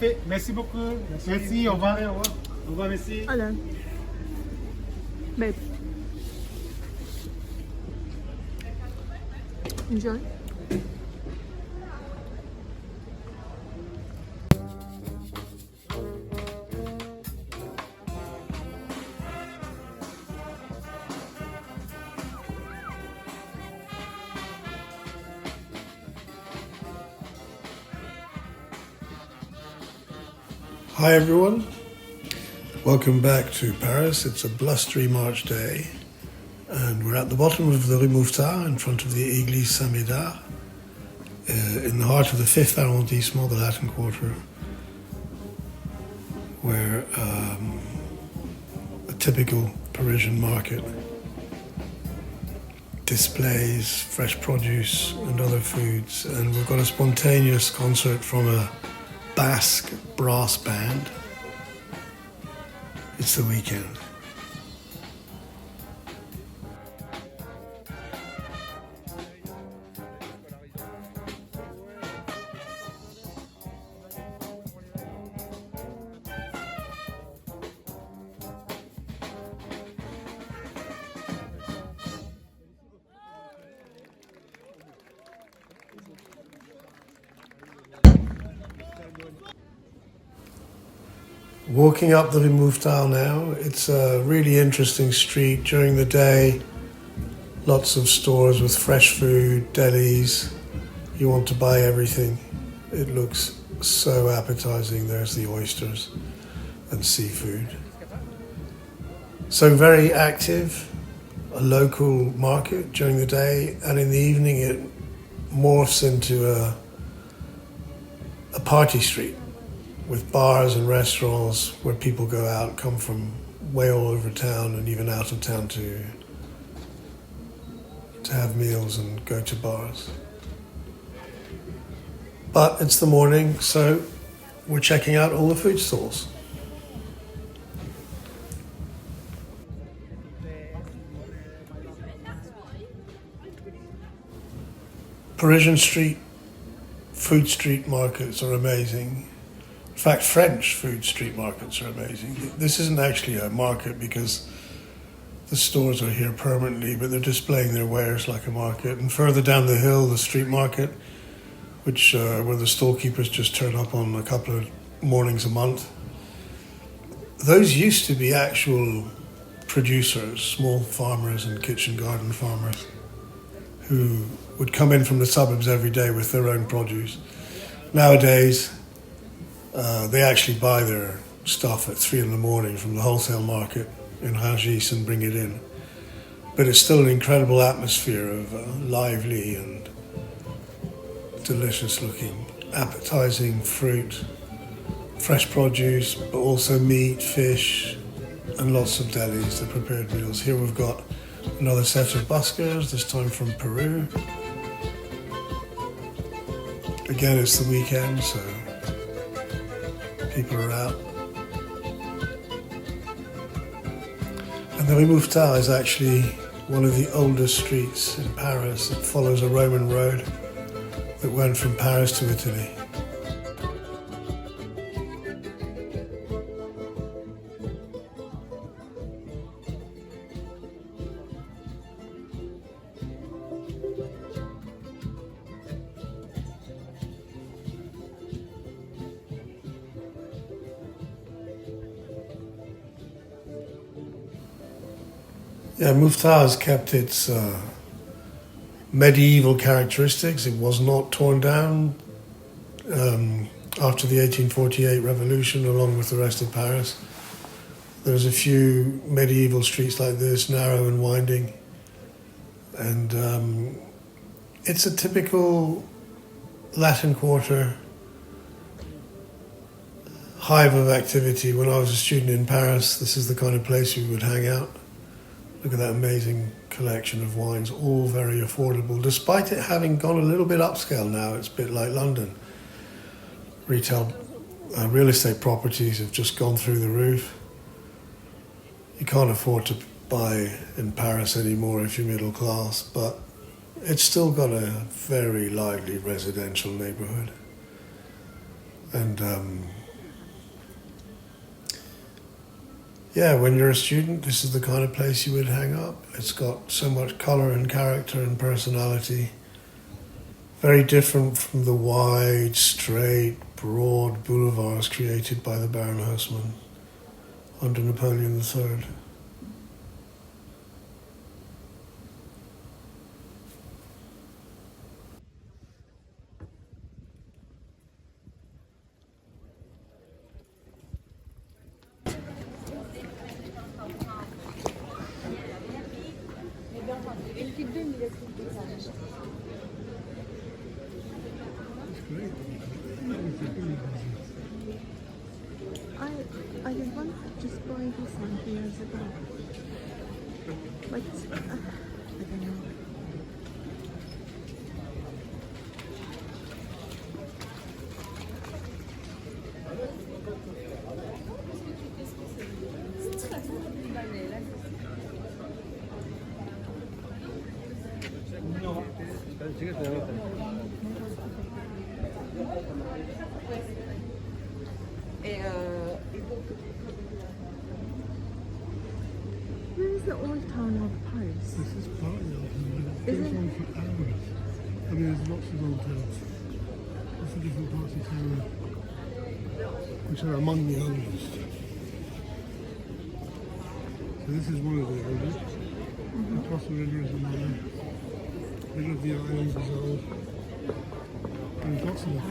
parfait. Merci beaucoup. Merci, au revoir. Au revoir. Au revoir, merci. Hello. Babe. Enjoy. Hi everyone, welcome back to Paris. It's a blustery March day and we're at the bottom of the Rue Mouffetard in front of the Église Saint-Médard in the heart of the 5th arrondissement, the Latin Quarter, where a typical Parisian market displays fresh produce and other foods, and we've got a spontaneous concert from a Basque brass band. It's the weekend. Walking up the Rue Mouffetard now, it's a really interesting street during the day. Lots of stores with fresh food, delis. You want to buy everything. It looks so appetizing. There's the oysters and seafood. So very active, a local market during the day, and in the evening it morphs into a party street with bars and restaurants where people go out, come from way all over town and even out of town to have meals and go to bars. But it's the morning, so we're checking out all the food stalls. Parisian food street markets are amazing. In fact, French food street markets are amazing. This isn't actually a market because the stores are here permanently, but they're displaying their wares like a market. And further down the hill, the street market, which where the storekeepers just turn up on a couple of mornings a month. Those used to be actual producers, small farmers and kitchen garden farmers, who would come in from the suburbs every day with their own produce. Nowadays, they actually buy their stuff at 3 a.m. from the wholesale market in Rungis and bring it in. But it's still an incredible atmosphere of lively and delicious looking, appetizing fruit, fresh produce, but also meat, fish, and lots of delis, the prepared meals. Here we've got another set of buskers, this time from Peru. Again, it's the weekend, so people are out. And the Rue Mouffetard is actually one of the oldest streets in Paris. It follows a Roman road that went from Paris to Italy. Yeah, Mouffetard has kept its medieval characteristics. It was not torn down after the 1848 revolution, along with the rest of Paris. There's a few medieval streets like this, narrow and winding. And it's a typical Latin Quarter hive of activity. When I was a student in Paris, this is the kind of place we would hang out. Look at that amazing collection of wines, all very affordable, despite it having gone a little bit upscale now. It's a bit like London. Retail, real estate properties have just gone through the roof. You can't afford to buy in Paris anymore if you're middle class, but it's still got a very lively residential neighborhood. And yeah, when you're a student, this is the kind of place you would hang up. It's got so much colour and character and personality. Very different from the wide, straight, broad boulevards created by the Baron Haussmann under Napoleon III. I did one just buy this one years ago, but I don't know. Where is the old town of Paris? This is part of it. Is It goes it? on for hours. I mean, there's lots of old towns. Lots of different parts of town which are among the oldest. So this is one of the oldest. Across the river is another. Middle of the island is old. And we've got some.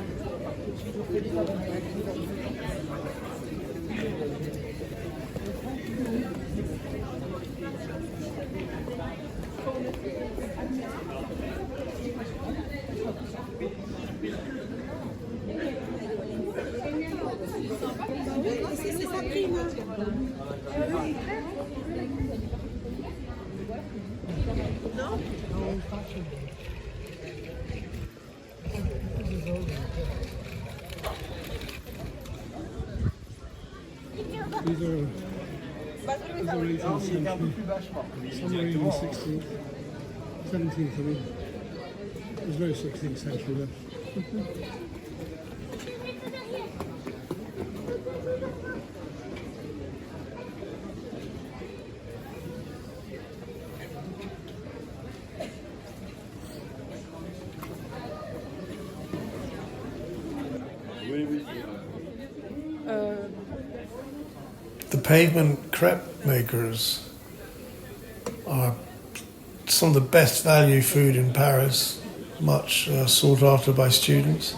These are 18th century, somewhere in the 16th, 17th, I mean. There's no 16th century left. The pavement crepe makers are some of the best value food in Paris, much sought after by students.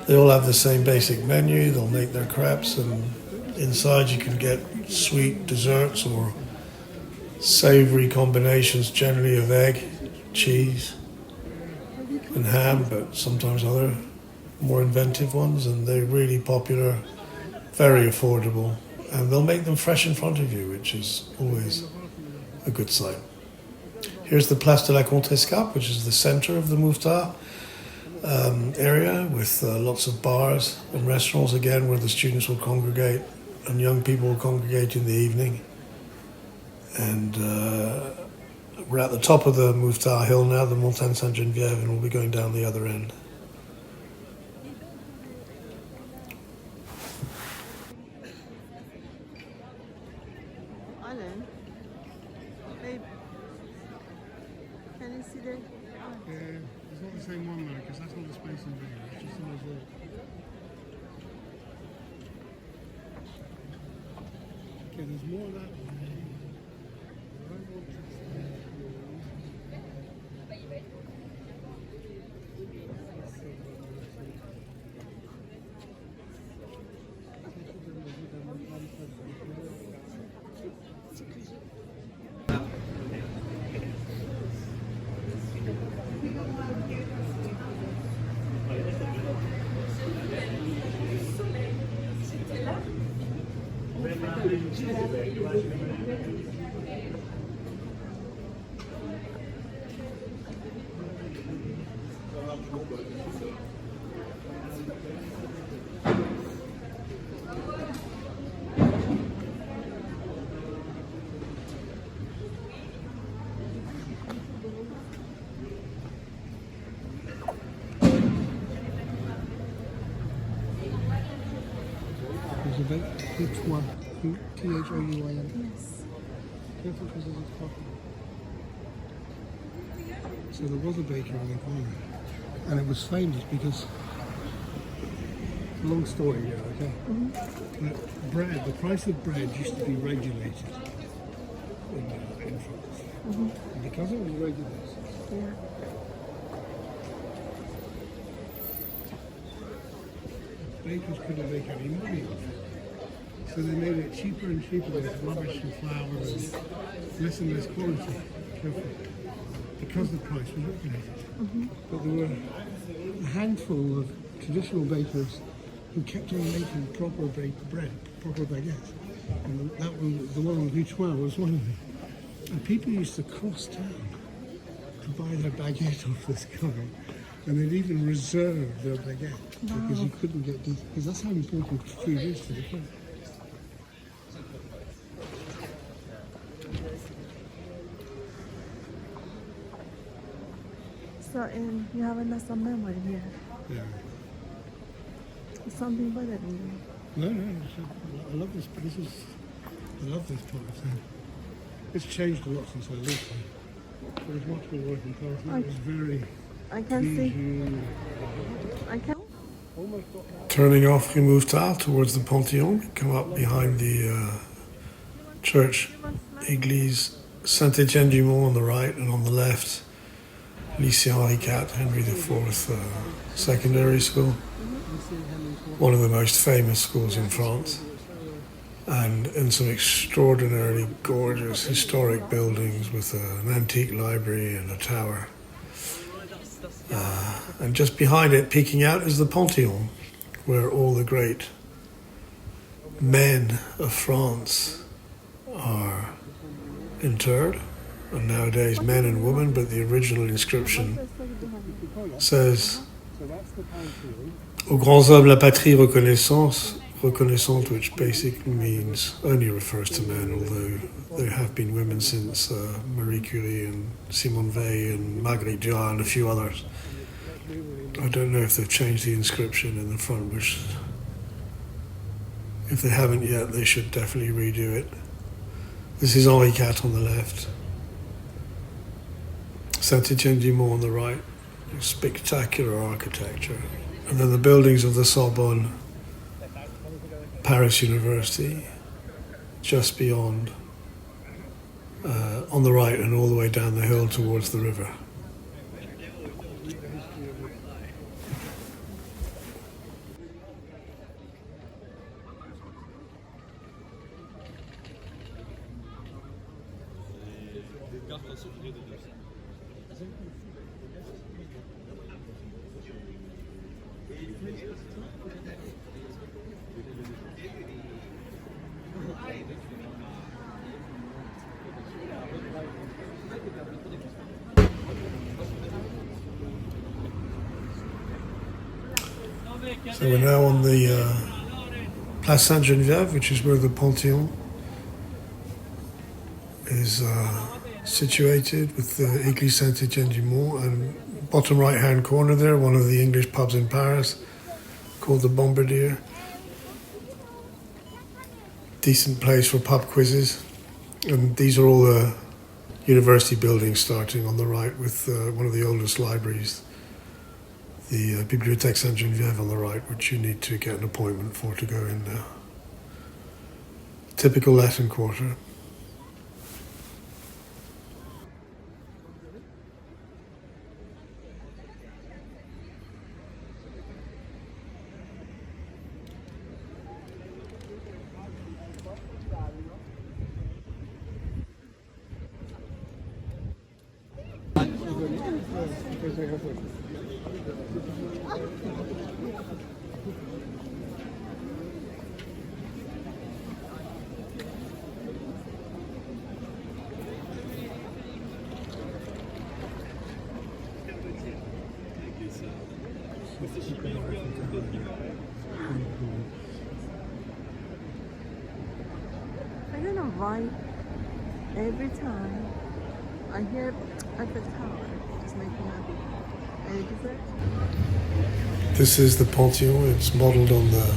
They all have the same basic menu, they'll make their crepes, and inside you can get sweet desserts or savoury combinations, generally of egg, cheese and ham, but sometimes other more inventive ones, and they're really popular, very affordable, and they'll make them fresh in front of you, which is always a good sign. Here's the Place de la Comtesse Cap, which is the centre of the Mouffetard area, with lots of bars and restaurants, again, where the students will congregate and young people will congregate in the evening. And we're at the top of the Mouffetard hill now, the Montagne Sainte-Geneviève, and we'll be going down the other end. Alan, babe, can you see the? It's not the same one though, because that's not the space in there. It's just some of the. Okay, there's more of that one. There's a big toit. Thouin. Yes. Careful because there's a coffee. So there was a bakery on the corner, and it was famous because, long story here, okay? But bread, the price of bread used to be regulated in France. And because it was regulated, Yeah. bakers couldn't make any money off it. So they made it cheaper and cheaper with rubbish and flour and less quality. Careful. Because the price was regulated. But there were a handful of traditional bakers who kept on making proper baked bread, proper baguettes. And that was, the one on Rue Toin was one of them. And people used to cross town to buy their baguette off this guy. And they'd even reserve their baguette because you couldn't get these, because that's how important food is to the French. So, you have a memory here. Yeah. Something better than you. No, I love this. I love this part of town. It's changed a lot since I lived here. There was much more working class. Now it's very I can see. easy. I can. Almost got that. Turning off Rue Mouffetard towards the Panthéon, come up behind the church, Église Saint-Étienne-du-Mont on the right, and on the left, Lycée Henri IV, Henry IV secondary school. One of the most famous schools in France, and in some extraordinarily gorgeous historic buildings with an antique library and a tower. And just behind it, peeking out, is the Panthéon, where all the great men of France are interred, and nowadays men and women, but the original inscription says, Aux grands hommes la patrie reconnaissante, which basically means, only refers to men, although there have been women since Marie Curie and Simone Weil and Marguerite Duras and a few others. I don't know if they've changed the inscription in the front, which, if they haven't yet, they should definitely redo it. This is Henri IV on the left, Saint-Étienne-du-Mont on the right, spectacular architecture. And then the buildings of the Sorbonne, Paris University, just beyond, on the right and all the way down the hill towards the river. So we're now on the Place Sainte-Geneviève, which is where the Panthéon is situated, with the Église Saint-Étienne-du-Mont, and bottom right-hand corner there, one of the English pubs in Paris, called the Bombardier. Decent place for pub quizzes, and these are all the university buildings starting on the right, with one of the oldest libraries, the Bibliothèque Sainte-Geneviève on the right, which you need to get an appointment for to go in now. Typical Latin Quarter. I don't know why every time I hear Eiffel Tower, just makes me happy. And is it? This is the Panthéon. It's modelled on the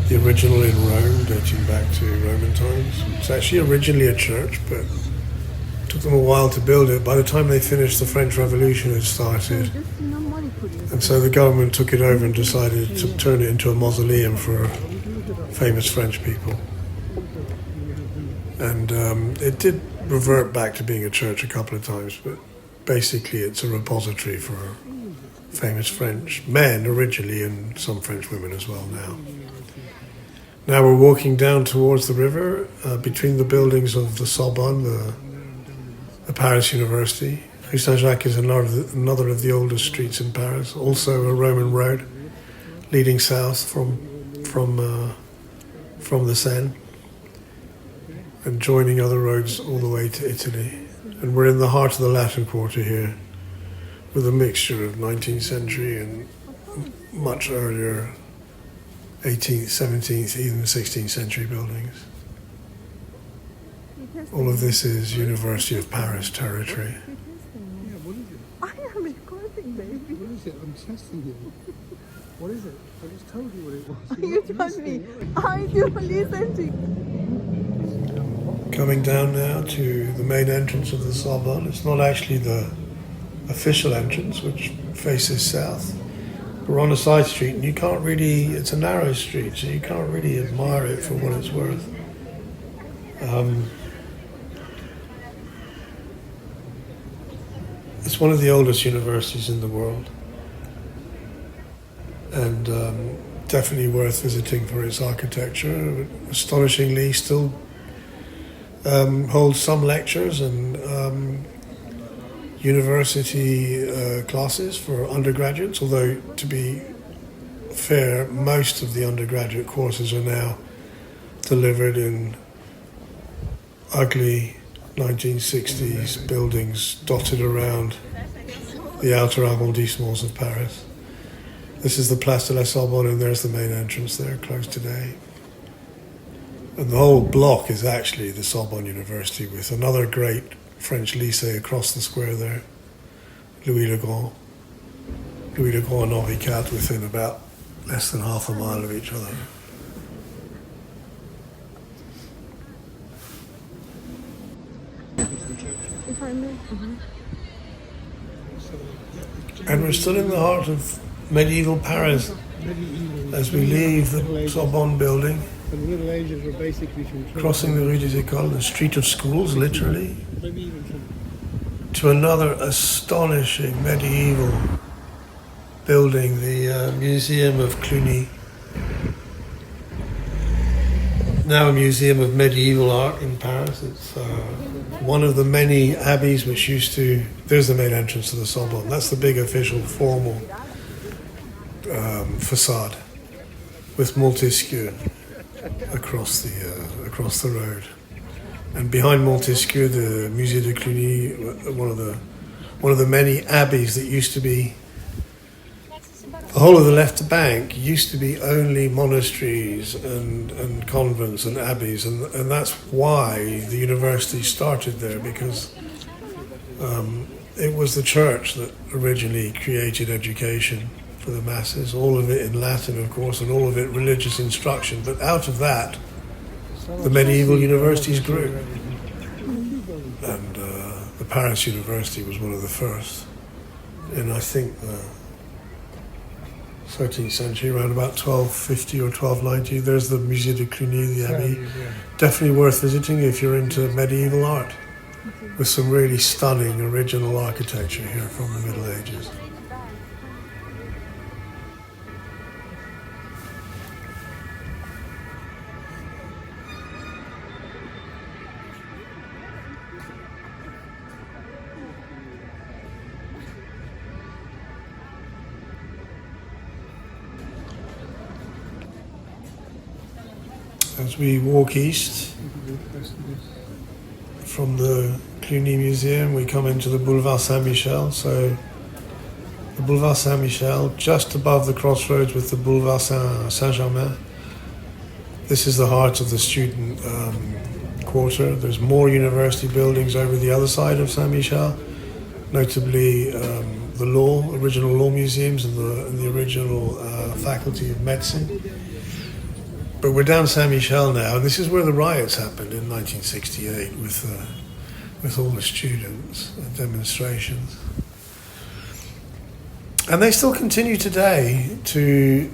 the original in Rome, dating back to Roman times. It's actually originally a church, but it took them a while to build it. By the time they finished, the French Revolution had started. And so the government took it over and decided to turn it into a mausoleum for famous French people. And it did revert back to being a church a couple of times, but basically it's a repository for famous French men originally, and some French women as well now. Now we're walking down towards the river, between the buildings of the Sorbonne, the Paris University. Rue Saint-Jacques is another of the oldest streets in Paris, also a Roman road leading south from the Seine and joining other roads all the way to Italy. And we're in the heart of the Latin Quarter here, with a mixture of 19th century and much earlier 18th, 17th, even 16th century buildings. All of this is University of Paris territory. Yeah, what is it? I am recording, baby. What is it? I'm testing you. What is it? I just told you what it was. You told me. I do listen to you. Coming down now to the main entrance of the Sorbonne. It's not actually the official entrance, which faces south. We're on a side street, and you can't really, it's a narrow street, so you can't really admire it for what it's worth. It's one of the oldest universities in the world, and definitely worth visiting for its architecture. Astonishingly, still holds some lectures and university classes for undergraduates, although to be fair, most of the undergraduate courses are now delivered in ugly 1960s buildings dotted around the outer arrondissements of Paris. This is the Place de la Sorbonne, and there's the main entrance there, closed today. And the whole block is actually the Sorbonne University, with another great French lycée across the square there, Louis le Grand and Henri IV, within about less than half a mile of each other. If I may. And we're still in the heart of medieval Paris as we leave the Sorbonne building, The Middle Ages were basically from crossing the Rue des Écoles, the street of schools, literally, maybe even from to another astonishing medieval building, the Museum of Cluny. Now a museum of medieval art in Paris. It's one of the many abbeys which used to... There's the main entrance to the Sorbonne. That's the big official formal facade with Montesquieu across the road. And behind Montesquieu, the Musée de Cluny, one of the many abbeys that used to be... The whole of the left bank used to be only monasteries and convents and abbeys, and that's why the university started there, because it was the church that originally created education for the masses, all of it in Latin, of course, and all of it religious instruction. But out of that, the medieval universities grew. And the Paris University was one of the first. And I think the 13th century, around about 1250 or 1290, there's the Musée de Cluny, the Abbey. Definitely worth visiting if you're into medieval art, with some really stunning original architecture here from the Middle Ages. As we walk east from the Cluny Museum, we come into the Boulevard Saint-Michel. So the Boulevard Saint-Michel, just above the crossroads with the Boulevard Saint-Germain. This is the heart of the student quarter. There's more university buildings over the other side of Saint-Michel, notably the original law museums and the original faculty of medicine. But we're down Saint Michel now, and this is where the riots happened in 1968 with all the students and demonstrations. And they still continue today to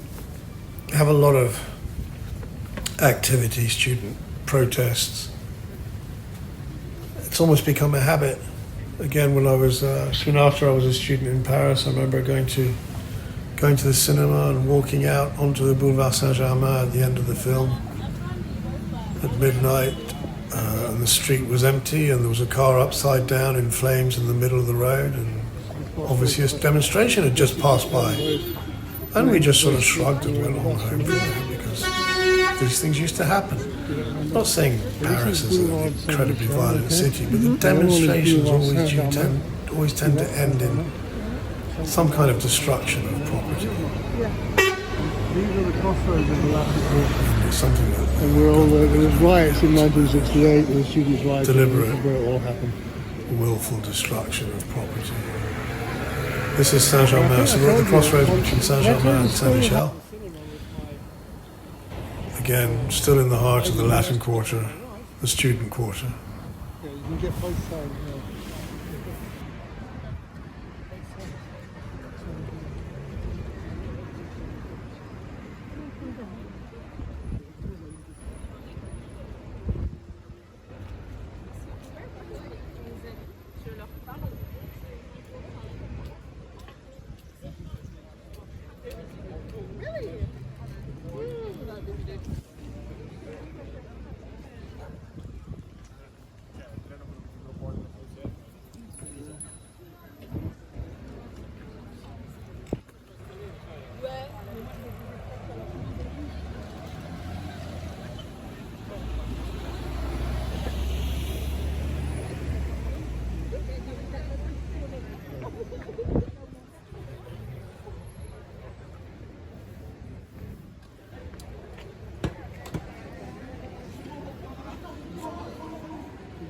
have a lot of activity, student protests. It's almost become a habit. Again, when I was soon after I was a student in Paris, I remember going to the cinema and walking out onto the Boulevard Saint-Germain at the end of the film at midnight, and the street was empty, and there was a car upside down in flames in the middle of the road, and obviously a demonstration had just passed by, and we just sort of shrugged and went on home from there, because these things used to happen. I'm not saying Paris is an incredibly violent city, but the demonstrations always tend to end in some kind of destruction of property. These are the crossroads of the Latin Quarter. It's something that And there was riots in 1968, and the students rioted. Deliberate. Where it all happened. willful destruction of property. This is Saint-Germain, so we're at the crossroads between Saint-Germain and Saint-Michel. Again, still in the heart of the Latin Quarter, the student quarter. Yeah, you can get both sides.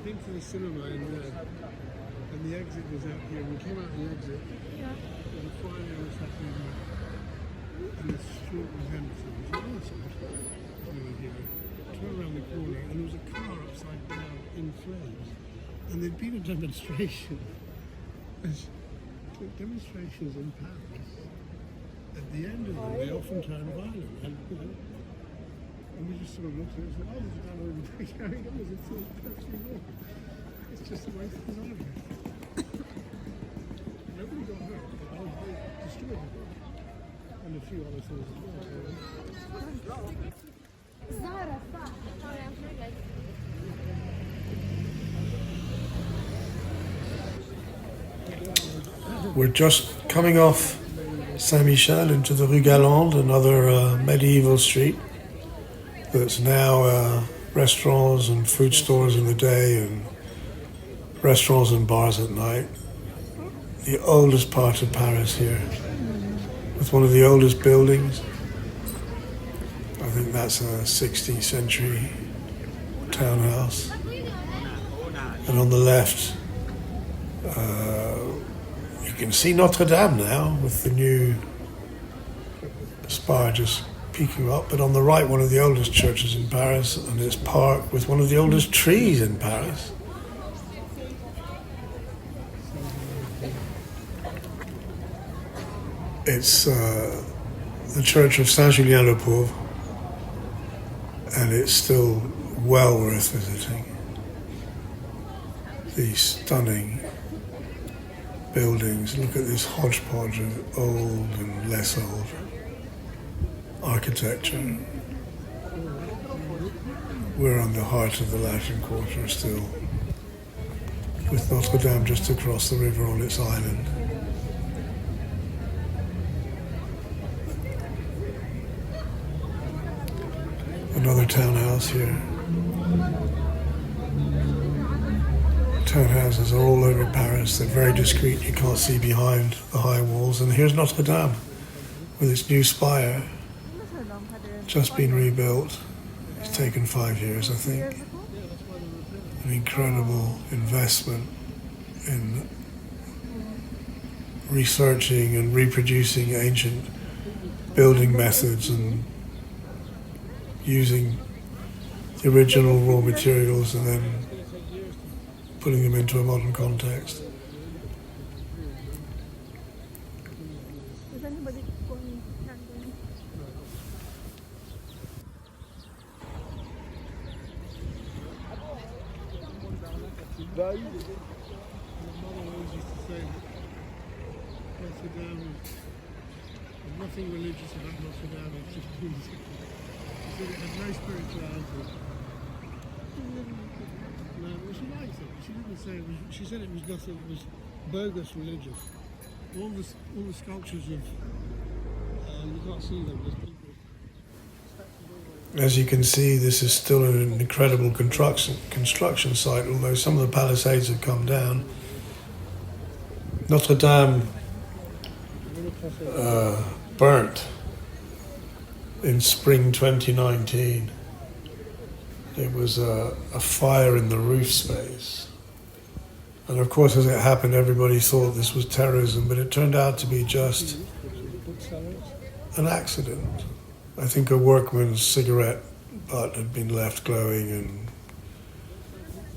Been to the cinema in there, and the exit was out here. We came out the exit, and the fire was happening, and the street was empty. It was awesome. Here. Turn around the corner, and there was a car upside down in flames, and there'd been a demonstration. There's demonstrations in Paris. At the end of them, they often turn violent, and and we just sort of looked at it and said, oh, there's a guy over carrying on as if it's perfectly normal. It's just the way things are here. Nobody got hurt, but they destroyed the building. And a few other things as well. We're just coming off Saint-Michel into the Rue Galande, another medieval street that's now restaurants and food stores in the day and restaurants and bars at night. The oldest part of Paris here, with one of the oldest buildings. I think that's a 16th century townhouse. And on the left, you can see Notre Dame now with the new spire just peeking up, but on the right, one of the oldest churches in Paris, and its park with one of the oldest trees in Paris. It's the church of Saint-Julien-le-Pauvre, and it's still well worth visiting. These stunning buildings. Look at this hodgepodge of old and less old architecture. We're on the heart of the Latin Quarter still, with Notre Dame just across the river on its island. Another townhouse here. Townhouses are all over Paris. They're very discreet. You can't see behind the high walls. And here's Notre Dame with its new spire. Just been rebuilt. It's taken 5 years, I think. An incredible investment in researching and reproducing ancient building methods and using the original raw materials and then putting them into a modern context. Is anybody going camping? My mother always used to say that Notre Dame is there's nothing religious about Notre Dame, it's just music. She said it has no spirituality. No, well, she likes it. She didn't say it was, she said it was nothing, it was bogus religious. All the sculptures of, you can't see them, there's people. As you can see, this is still an incredible construction site, although some of the palisades have come down. Notre Dame burnt in spring 2019. It was a fire in the roof space. And of course, as it happened, everybody thought this was terrorism, but it turned out to be just an accident. I think a workman's cigarette butt had been left glowing and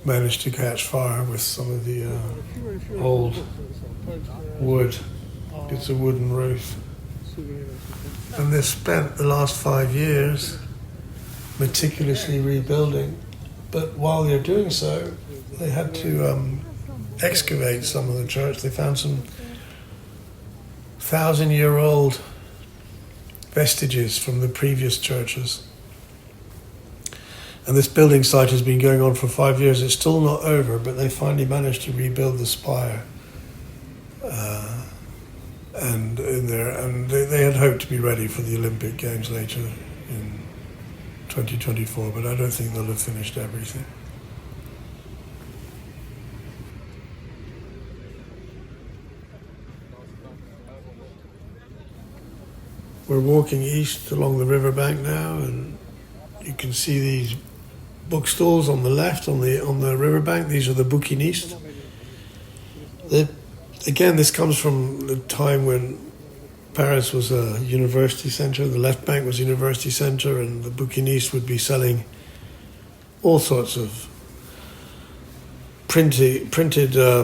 managed to catch fire with some of the old wood. It's a wooden roof. And they've spent the last 5 years meticulously rebuilding. But while they're doing so, they had to excavate some of the church. They found some 1,000-year-old vestiges from the previous churches. And this building site has been going on for 5 years. It's still not over, but they finally managed to rebuild the spire. And in there, and they had hoped to be ready for the Olympic Games later in 2024, but I don't think they'll have finished everything. We're walking east along the riverbank now, and you can see these bookstalls on the left on the riverbank. These are the bouquinistes. Again, this comes from the time when Paris was a university centre. The left bank was a university centre, and the bouquinistes would be selling all sorts of printed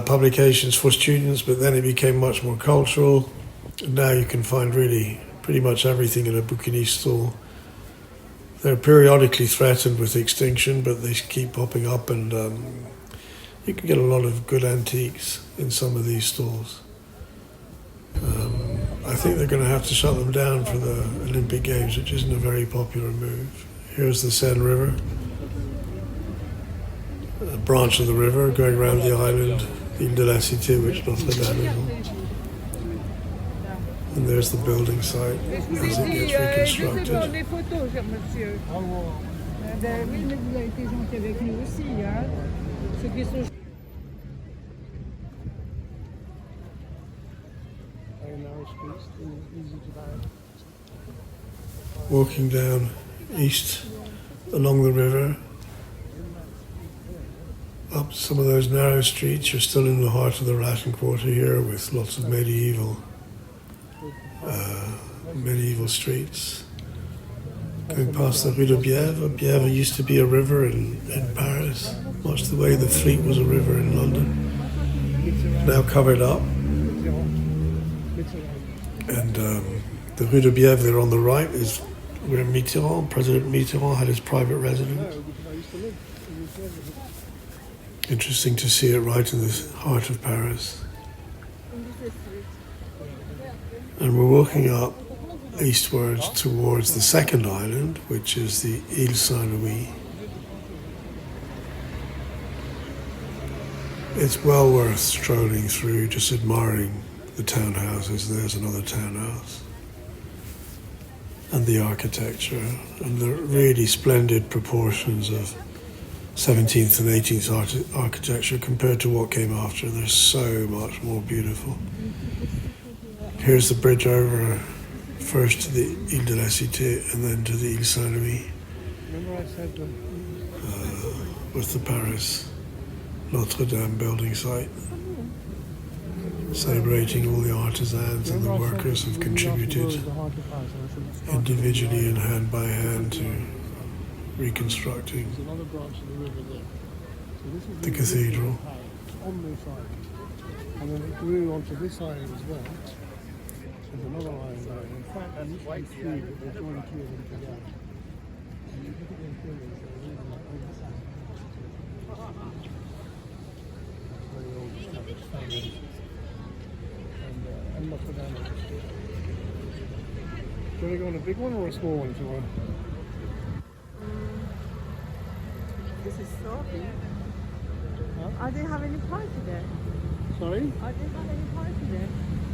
publications for students, but then it became much more cultural. And now you can find really pretty much everything in a bouquiniste stall. They're periodically threatened with extinction, but they keep popping up, and you can get a lot of good antiques in some of these stalls. I think they're going to have to shut them down for the Olympic Games, which isn't a very popular move. Here's the Seine River, a branch of the river going around the island, Île de la Cité, which Notre Dame is on. And there's the building site as it gets reconstructed. Walking down east along the river, up some of those narrow streets, you're still in the heart of the Latin Quarter here with lots of medieval streets. Going past the Rue de Bièvre. Bièvre used to be a river in Paris, much the way the Fleet was a river in London. Now covered up. And the Rue de Bièvre there on the right is where President Mitterrand had his private residence. Interesting to see it right in the heart of Paris. And we're walking up eastwards towards the second island, which is the Île Saint-Louis. It's well worth strolling through, just admiring the townhouses. There's another townhouse. And the architecture, and the really splendid proportions of 17th and 18th architecture compared to what came after. They're so much more beautiful. Here's the bridge over first to the Île de la Cité and then to the Île Saint-Louis with the Paris Notre Dame building site, celebrating all the artisans and the workers who've contributed individually and hand by hand to reconstructing There's another branch of the river there. So this is the cathedral. on this island. And then it grew onto this island as well. There's another island there. In fact, and this is three, but they're joined two of them together. And you look at their pillars, they're really like over the side. Very old established families. And Notre Dame. Do you want to go on a big one or a small one if you want? This is so big. Huh? Are they having any party there? Sorry? Are they having any party there?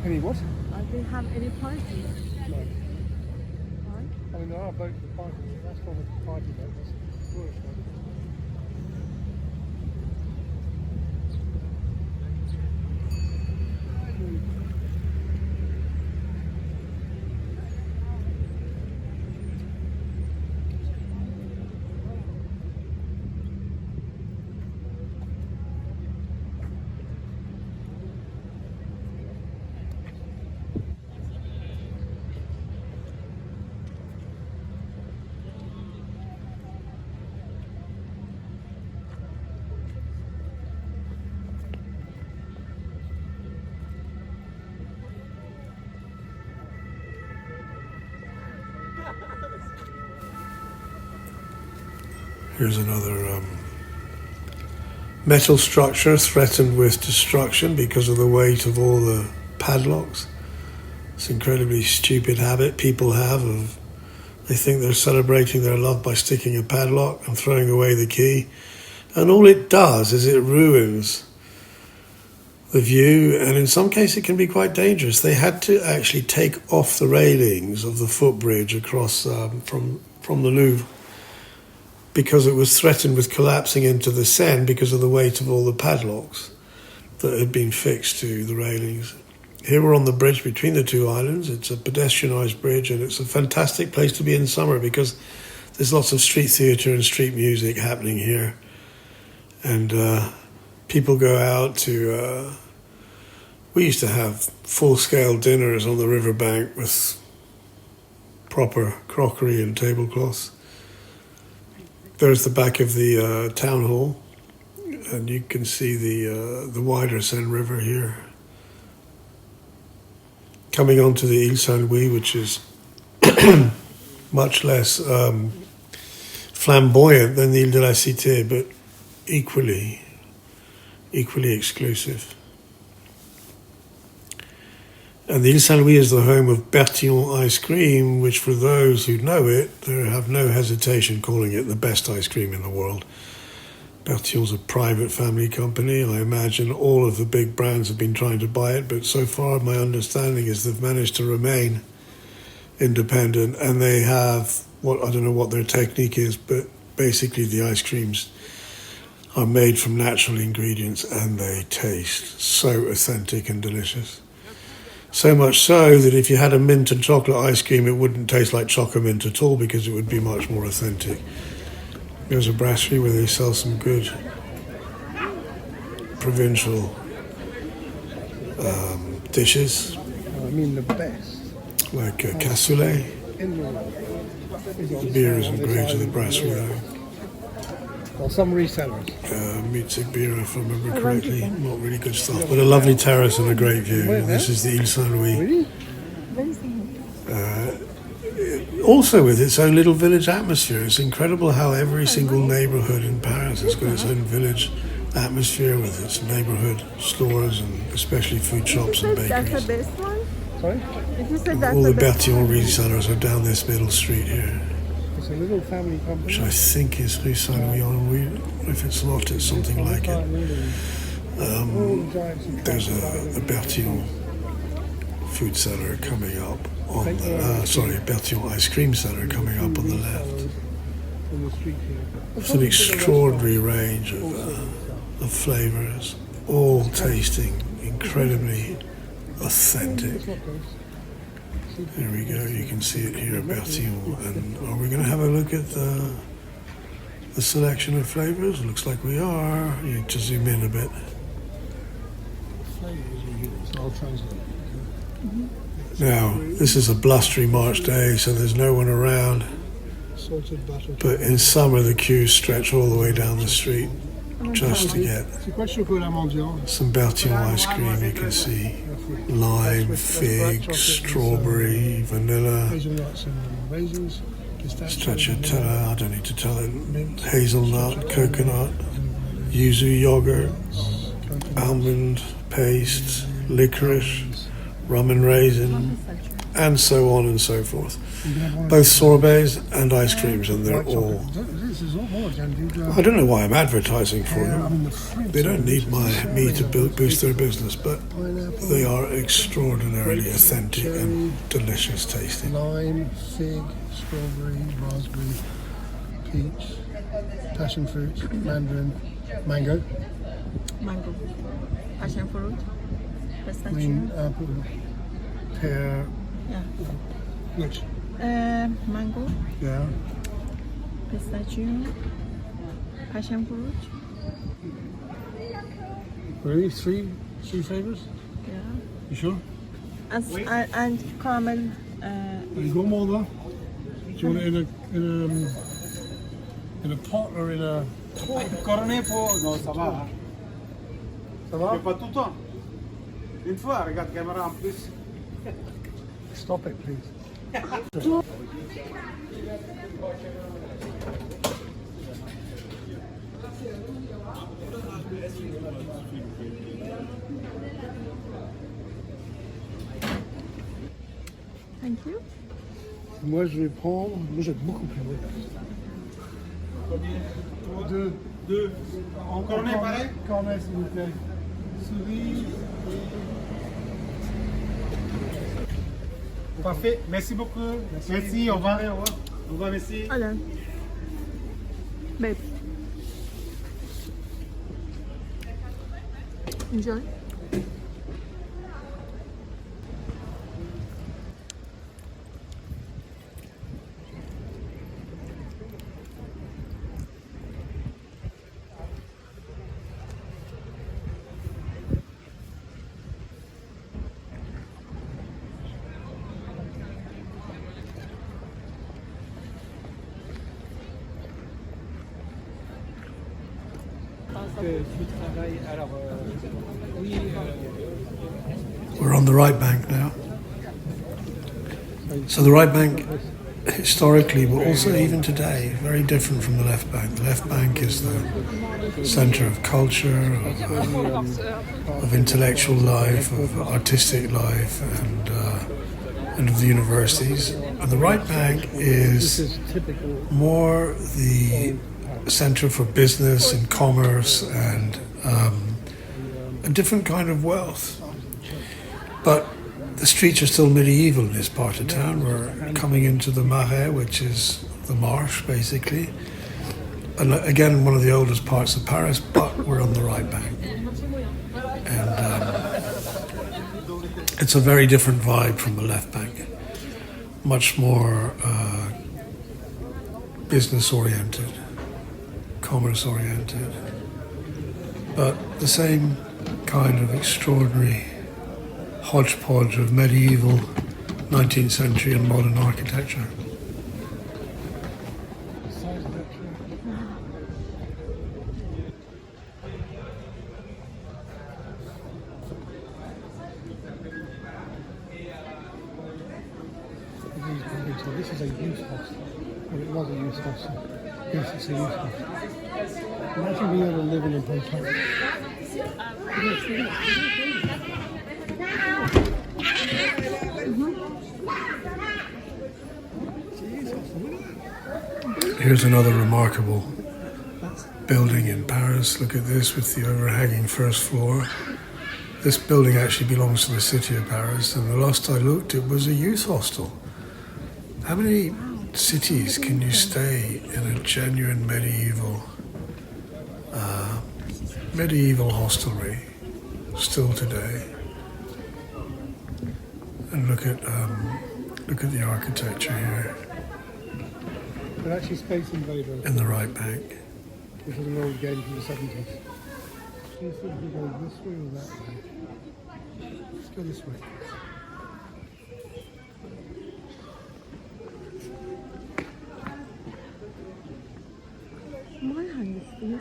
Any what? Are they have any party? No. Right? I mean, there are boats for parties. That's called a party boat. That's a tourist boat. Here's another metal structure threatened with destruction because of the weight of all the padlocks. It's an incredibly stupid habit people have of, they think they're celebrating their love by sticking a padlock and throwing away the key. And all it does is it ruins the view, and in some cases it can be quite dangerous. They had to actually take off the railings of the footbridge across from the Louvre because it was threatened with collapsing into the Seine because of the weight of all the padlocks that had been fixed to the railings. Here we're on the bridge between the two islands. It's a pedestrianised bridge, and it's a fantastic place to be in summer because there's lots of street theatre and street music happening here. And people go out to... we used to have full-scale dinners on the riverbank with proper crockery and tablecloths. There's the back of the town hall, and you can see the wider Seine River here. Coming onto the Ile Saint-Louis, which is much less flamboyant than the Ile de la Cité, but equally exclusive. And the Ile Saint-Louis is the home of Bertillon ice cream, which for those who know it, they have no hesitation calling it the best ice cream in the world. Bertillon's a private family company. I imagine all of the big brands have been trying to buy it, but so far my understanding is they've managed to remain independent, and they have, I don't know what their technique is, but basically the ice creams are made from natural ingredients and they taste so authentic and delicious. So much so that if you had a mint and chocolate ice cream, it wouldn't taste like chocolate at all because it would be much more authentic. There's a brasserie where they sell some good provincial dishes. I mean the best. Like cassoulet. In the world. The beer isn't great at the brasserie though. Well, some resellers. Mutzig beer, if I remember correctly. Not really good stuff, but a lovely terrace and a great view. This is the Ile Saint-Louis. Really? Also with its own little village atmosphere. It's incredible how every single neighbourhood in Paris has got its own village atmosphere with its neighbourhood stores and especially food shops and That's bakeries. the best one? Sorry? Did you say that's All the the best Bertillon one? resellers are down this middle street here, It's a little family company. which I think is Rue Saint-Louis. If it's not, it's something like it. There's a Bertillon food cellar coming up on the, Bertillon ice cream cellar coming up on the left. In the street here. It's an extraordinary range of flavours, all tasting incredibly authentic. There we go, you can see it here, Bertillon. And are we going to have a look at the selection of flavours? Looks like we are. You need to zoom in a bit. I'll translate. Now, this is a blustery March day, so there's no one around. salted butter. But in summer, the queues stretch all the way down the street just to get C'est quoi le chocolat mendiant? some Bertillon ice cream. You can see lime, fig, strawberry, vanilla, Hazelnuts and raisins. Pistachio. stracciatella, I don't need to tell it, hazelnut, coconut, yuzu yogurt, almond paste, licorice, rum and raisin, and so on and so forth. Both sorbets and ice creams, and they're all... I don't know why I'm advertising for them. They don't need me to boost their business, but they are extraordinarily authentic and delicious tasting. Lime, fig, strawberry, raspberry, peach, passion fruit, mandarin, mango. Mango. Passion fruit. Pistachio. Green apple, pear. Yeah. Which? Mango. Yeah. Pistachio. Passion fruit. Really? Three flavors? Yeah. You sure? And caramel. You got more though? Do you want it in a pot or in a... Cornet pour... Non, ça va. Ça va? Mais pas tout le temps. Une fois, regarde, caméra en plus. Stop it, please. Thank you. Moi, je vais prendre... Moi, j'aime beaucoup plus haut. Deux. Deux. En cornet, pareil? Cornet, s'il vous plaît. Souris. Parfait. Merci beaucoup. Merci, au revoir. Au revoir, merci. Hello. Babe. Enjoy. We're on the right bank now. So the right bank, historically, but also even today, very different from the left bank. The left bank is the centre of culture, of intellectual life, of artistic life, and of the universities. And the right bank is more the centre for business and commerce and a different kind of wealth. But the streets are still medieval in this part of town. We're coming into the Marais, which is the marsh, basically. And again, one of the oldest parts of Paris, but we're on the right bank. And it's a very different vibe from the left bank. Much more business-oriented, commerce-oriented, but the same kind of extraordinary hodgepodge of medieval, 19th century and modern architecture. So this is a youth hostel. Well, it was a youth hostel. Yes, it's a youth hostel. Imagine being able to live in a hotel. Here's another remarkable building in Paris. Look at this with the overhanging first floor. This building actually belongs to the city of Paris, and the last I looked, it was a youth hostel. How many cities can you stay in a genuine medieval hostelry still today? And look at the architecture here But actually Space Invader. in the right bank. This is an old game from the 70s. Do you think we go this way or that way? Let's go this way. Easy.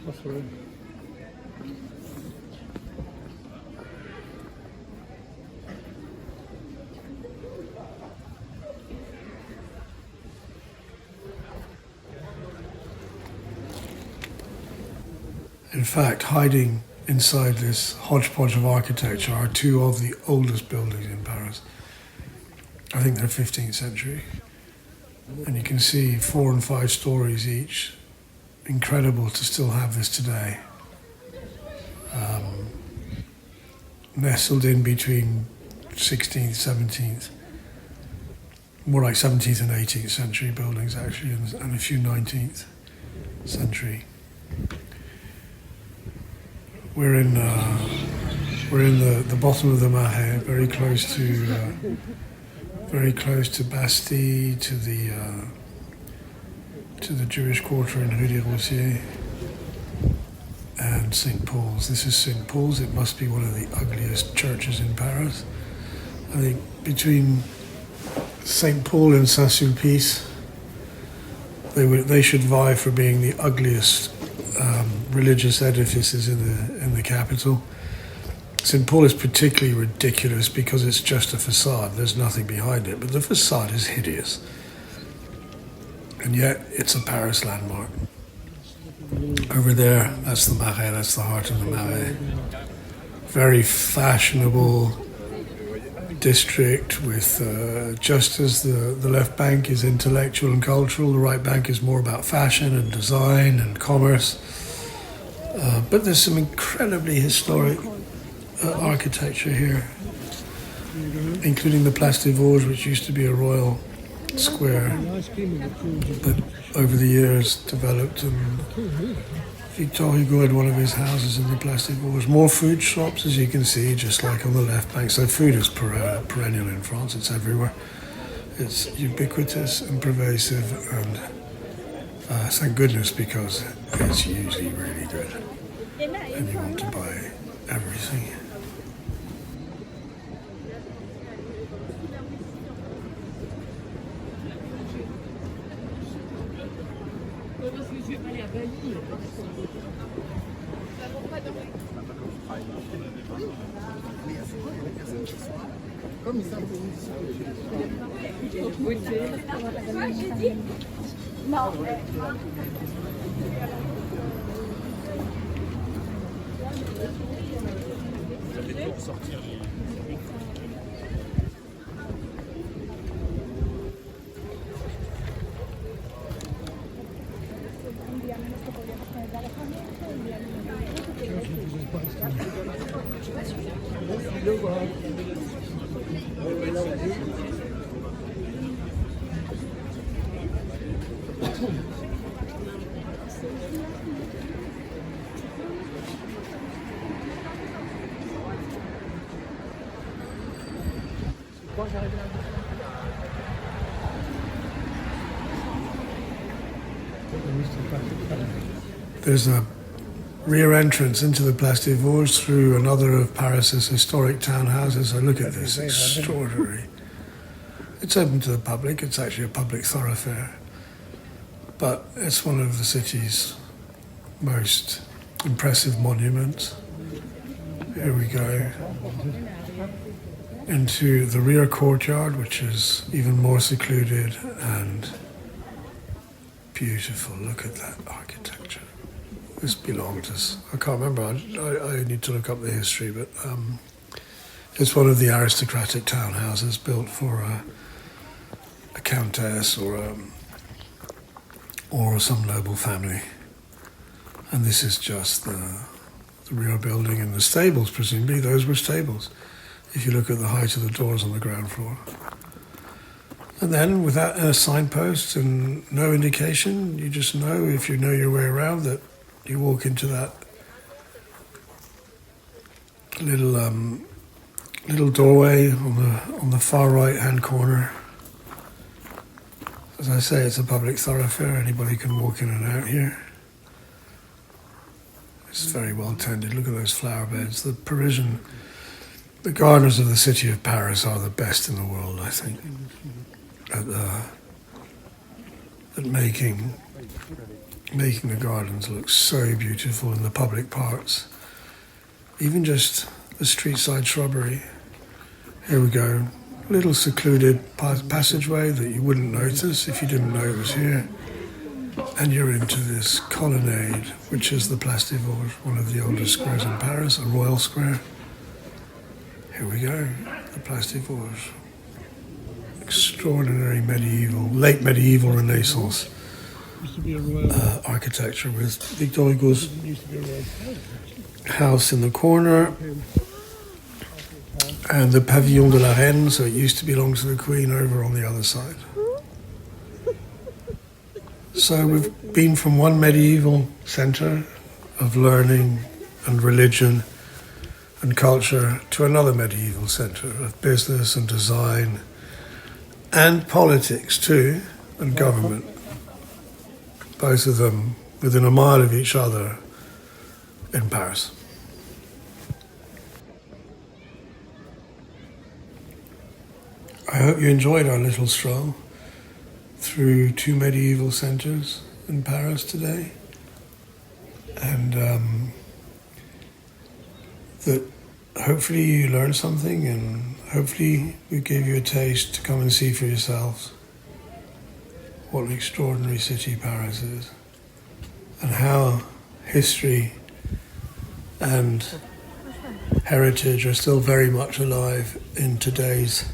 What's the room? In fact, hiding inside this hodgepodge of architecture are two of the oldest buildings in Paris. I think they're 15th century. And you can see 4 and 5 stories each. Incredible to still have this today. Nestled in between 16th, 17th, more like 17th and 18th century buildings actually, and a few 19th century. We're in the bottom of the Marais, very close to Bastille, to the Jewish quarter in Rue des Rossiers, and St. Paul's. This is St. Paul's. It must be one of the ugliest churches in Paris. I think between St. Paul and Saint-Sulpice, they should vie for being the ugliest religious edifices in the capital. St. Paul is particularly ridiculous because it's just a facade. There's nothing behind it, but the facade is hideous. And yet, it's a Paris landmark. Over there, that's the Marais, that's the heart of the Marais. Very fashionable district with, just as the left bank is intellectual and cultural, the right bank is more about fashion and design and commerce. But there's some incredibly historic architecture here, including the Place des Vosges, which used to be a royal square, but over the years developed, and Victor Hugo had one of his houses in the Place des Vosges. More food shops, as you can see, just like on the left bank. So food is perennial in France, it's everywhere. It's ubiquitous and pervasive, and thank goodness, because it's usually really good and you want to buy everything. There's a rear entrance into the Place des Vosges through another of Paris's historic townhouses. So look at this, extraordinary. It's open to the public, it's actually a public thoroughfare, but it's one of the city's most impressive monuments. Here we go into the rear courtyard, which is even more secluded and beautiful. Look at that architecture. This belonged to us. I can't remember. I need to look up the history, but it's one of the aristocratic townhouses built for a countess or some noble family. And this is just the rear building and the stables. Presumably, those were stables. If you look at the height of the doors on the ground floor. And then, without a signpost and no indication, you just know, if you know your way around, that you walk into that little doorway on the far right hand corner. As I say, it's a public thoroughfare. Anybody can walk in and out here. It's very well tended. Look at those flower beds. The gardeners of the city of Paris are the best in the world, I think, at making the gardens look so beautiful in the public parks. Even just the street side shrubbery. Here we go. Little secluded passageway that you wouldn't notice if you didn't know it was here. And you're into this colonnade, which is the Place des Vosges, one of the oldest squares in Paris, a royal square. Here we go, the Place des Vosges. Extraordinary late medieval Renaissance Used to be a royal. architecture with Victor Hugo's Used to be a royal palace. house in the corner and the Pavillon de la Reine, so it used to belong to the Queen, over on the other side. So we've been from one medieval centre of learning and religion and culture to another medieval centre of business and design and politics too, and government. Both of them within a mile of each other in Paris. I hope you enjoyed our little stroll through two medieval centres in Paris today, and that hopefully you learned something, and hopefully we gave you a taste to come and see for yourselves what an extraordinary city Paris is, and how history and heritage are still very much alive in today's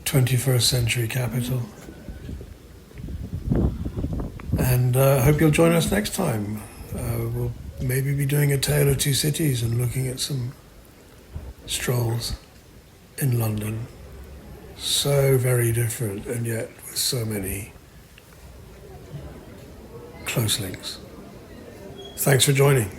21st century capital. And I hope you'll join us next time. We'll maybe be doing a tale of two cities and looking at some strolls in London. So very different, and yet with so many close links. Thanks for joining.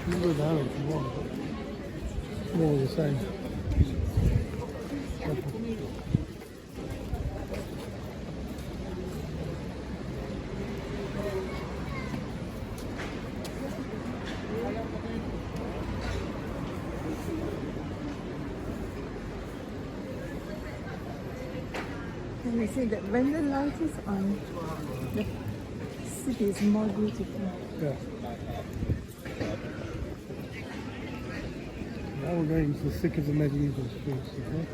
You can go down if you want. It's more of the same. And we see that when the light is on, the city is more beautiful. Yeah. Now we're going to the thick of the medieval streets, okay?